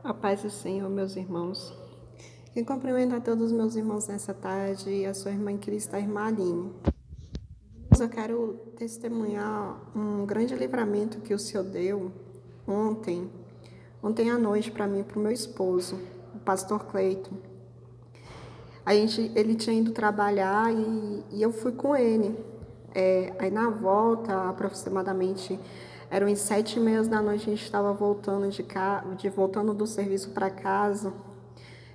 A paz do Senhor, meus irmãos. Quem cumprimenta a todos os meus irmãos nessa tarde, a sua irmã em Cristo, a irmã Aline. Eu quero testemunhar um grande livramento que o Senhor deu ontem à noite para mim e para o meu esposo, o pastor Cleiton. Ele tinha ido trabalhar e eu fui com ele. Aí na volta, aproximadamente, eram as 7h30 da noite, a gente estava voltando voltando do serviço para casa.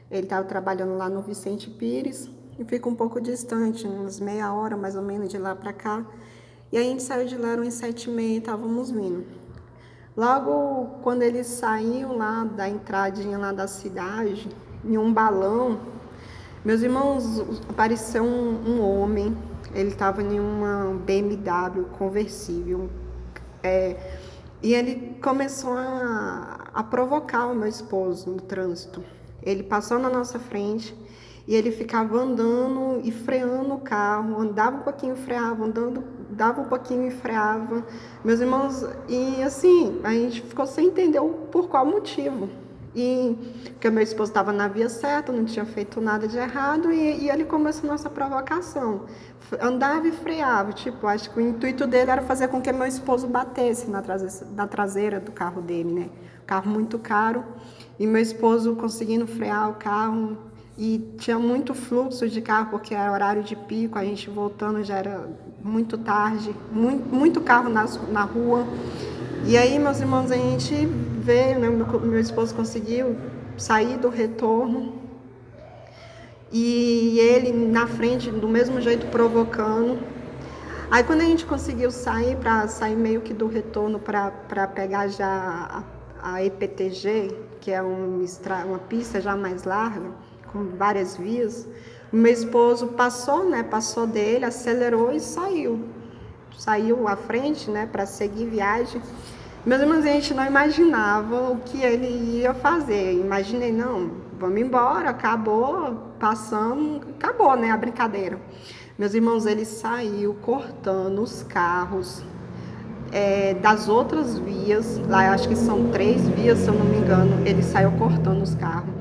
Ele estava trabalhando lá no Vicente Pires e fica um pouco distante, uns meia hora mais ou menos de lá para cá. E a gente saiu de lá, eram as 7h30 e estávamos vindo. Logo, quando ele saiu lá da entradinha lá da cidade, em um balão, meus irmãos, apareceu um homem. Ele estava em uma BMW conversível. E ele começou a provocar o meu esposo no trânsito. Ele passou na nossa frente e ele ficava andando e freando o carro, andava um pouquinho, freava, dava um pouquinho e freava. Meus irmãos, e assim, a gente ficou sem entender por qual motivo. Porque meu esposo estava na via certa, não tinha feito nada de errado, e ele começou a nossa provocação. Andava e freava, acho que o intuito dele era fazer com que meu esposo batesse na traseira do carro dele, né? Carro muito caro, e meu esposo conseguindo frear o carro, e tinha muito fluxo de carro, porque era horário de pico, a gente voltando já era muito tarde, muito carro na rua. E aí, meus irmãos, a gente veio, né? Meu esposo conseguiu sair do retorno e ele na frente, do mesmo jeito, provocando. Aí, quando a gente conseguiu sair, para sair meio que do retorno para pegar já a EPTG, que é uma pista já mais larga, com várias vias, meu esposo passou dele, acelerou e saiu à frente, né, para seguir viagem. Meus irmãos, a gente não imaginava o que ele ia fazer. Imaginei, não, vamos embora, acabou, passamos, acabou, né, a brincadeira. Meus irmãos, ele saiu cortando os carros das outras vias, lá acho que são 3 vias, se eu não me engano, ele saiu cortando os carros.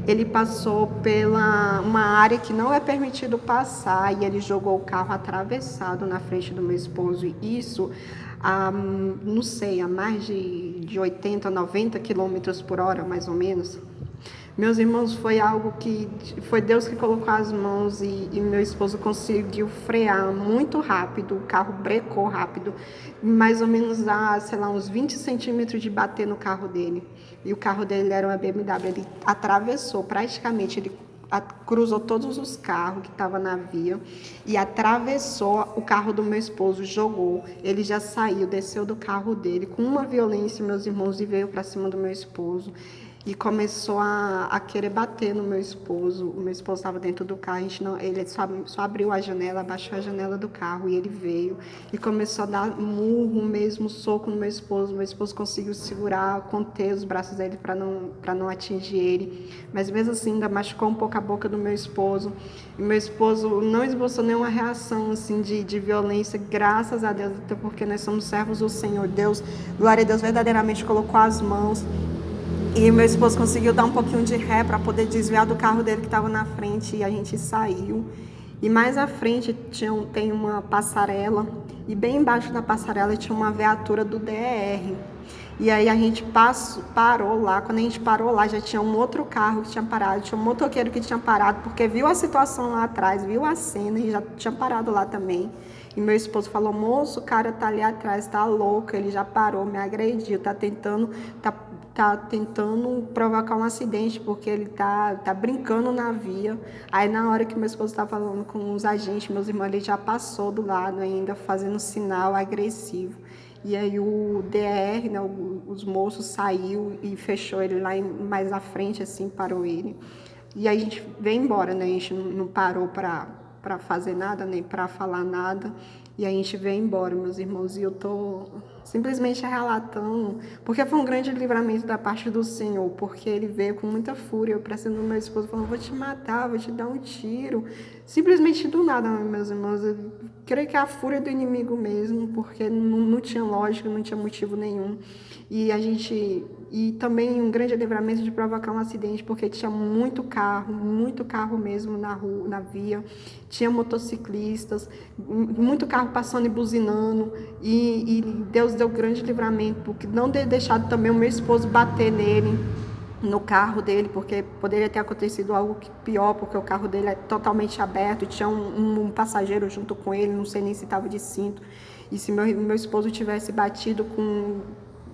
Ele passou pela uma área que não é permitido passar e ele jogou o carro atravessado na frente do meu esposo. E isso, não sei, a mais de 80, 90 quilômetros por hora, mais ou menos. Meus irmãos, foi algo que foi Deus que colocou as mãos e meu esposo conseguiu frear muito rápido, o carro brecou rápido, mais ou menos uns 20 centímetros de bater no carro dele. E o carro dele era uma BMW, ele atravessou praticamente, ele cruzou todos os carros que estavam na via e atravessou o carro do meu esposo, jogou. Ele já saiu, desceu do carro dele com uma violência, meus irmãos, e veio para cima do meu esposo. E começou a querer bater no meu esposo. O meu esposo estava dentro do carro, ele só abriu a janela, abaixou a janela do carro e ele veio e começou a dar murro mesmo, soco no meu esposo. Meu esposo conseguiu segurar, conter os braços dele para não atingir ele. Mas mesmo assim ainda machucou um pouco a boca do meu esposo. E meu esposo não esboçou nenhuma reação assim, de violência, graças a Deus, até porque nós somos servos do Senhor. Deus, glória a Deus, verdadeiramente colocou as mãos. E meu esposo conseguiu dar um pouquinho de ré para poder desviar do carro dele que estava na frente e a gente saiu. E mais à frente tem uma passarela e bem embaixo da passarela tinha uma viatura do DER. E aí a gente parou lá. Quando a gente parou lá, já tinha um outro carro que tinha parado, tinha um motoqueiro que tinha parado, porque viu a situação lá atrás, viu a cena e já tinha parado lá também. E meu esposo falou: moço, o cara tá ali atrás, tá louco, ele já parou, me agrediu, tá tentando provocar um acidente, porque ele tá brincando na via. Aí na hora que meu esposo tá falando com os agentes, meus irmãos, ele já passou do lado ainda, fazendo sinal agressivo. E aí o DR, né, os moços, saiu e fechou ele lá mais à frente, assim, parou ele. E aí a gente veio embora, né? A gente não parou para fazer nada, nem para falar nada. E a gente veio embora, meus irmãos, e eu tô simplesmente relatando, porque foi um grande livramento da parte do Senhor, porque ele veio com muita fúria para cima do meu esposo, falando, vou te matar, vou te dar um tiro, simplesmente do nada, meus irmãos. Eu creio que é a fúria do inimigo mesmo, porque não tinha lógica, não tinha motivo nenhum. E também um grande livramento de provocar um acidente, porque tinha muito carro mesmo na rua, na via, tinha motociclistas, muito carro passando e buzinando, e Deus deu grande livramento, porque não ter deixado também o meu esposo bater nele, no carro dele, porque poderia ter acontecido algo pior, porque o carro dele é totalmente aberto, tinha um passageiro junto com ele, não sei nem se estava de cinto, e se meu esposo tivesse batido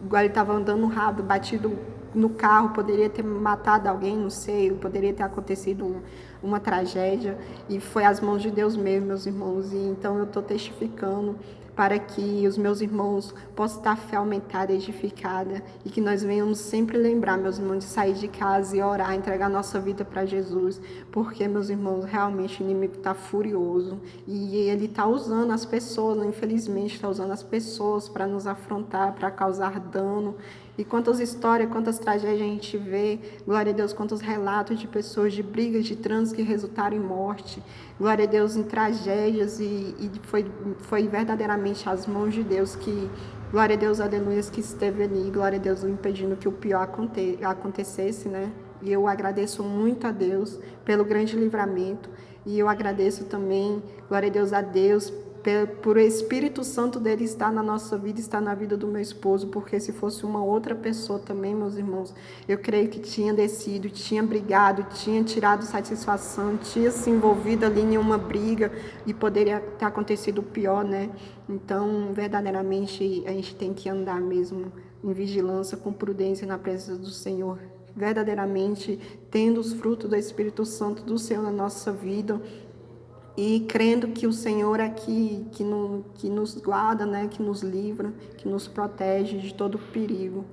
igual ele estava andando rápido, batido no carro, poderia ter matado alguém, não sei, poderia ter acontecido uma tragédia, e foi às mãos de Deus mesmo, meus irmãos, e então eu estou testificando para que os meus irmãos possam estar fé aumentada, edificada, e que nós venhamos sempre lembrar, meus irmãos, de sair de casa e orar, entregar nossa vida para Jesus, porque, meus irmãos, realmente o inimigo está furioso, e ele está usando as pessoas, infelizmente, está usando as pessoas para nos afrontar, para causar dano. E quantas histórias, quantas tragédias a gente vê, glória a Deus, quantos relatos de pessoas, de brigas de trânsito que resultaram em morte, glória a Deus, em tragédias, e foi verdadeiramente as mãos de Deus que, glória a Deus, aleluia, que esteve ali, glória a Deus, impedindo que o pior acontecesse, né? E eu agradeço muito a Deus pelo grande livramento, e eu agradeço também, glória a Deus, por o Espírito Santo dele estar na nossa vida, estar na vida do meu esposo, porque se fosse uma outra pessoa também, meus irmãos, eu creio que tinha descido, tinha brigado, tinha tirado satisfação, tinha se envolvido ali em uma briga e poderia ter acontecido o pior, né? Então, verdadeiramente, a gente tem que andar mesmo em vigilância, com prudência na presença do Senhor, verdadeiramente tendo os frutos do Espírito Santo do Senhor na nossa vida, e crendo que o Senhor é que nos guarda, né, que nos livra, que nos protege de todo perigo.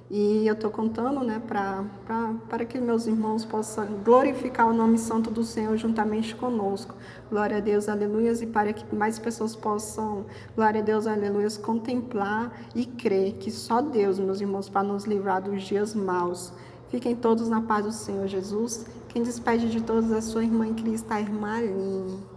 E eu estou contando, né, para que meus irmãos possam glorificar o nome santo do Senhor juntamente conosco. Glória a Deus, aleluia, e para que mais pessoas possam, glória a Deus, aleluia, contemplar e crer que só Deus, meus irmãos, para nos livrar dos dias maus. Fiquem todos na paz do Senhor Jesus. Quem despede de todos é sua irmã em Cristo, a irmã Aline.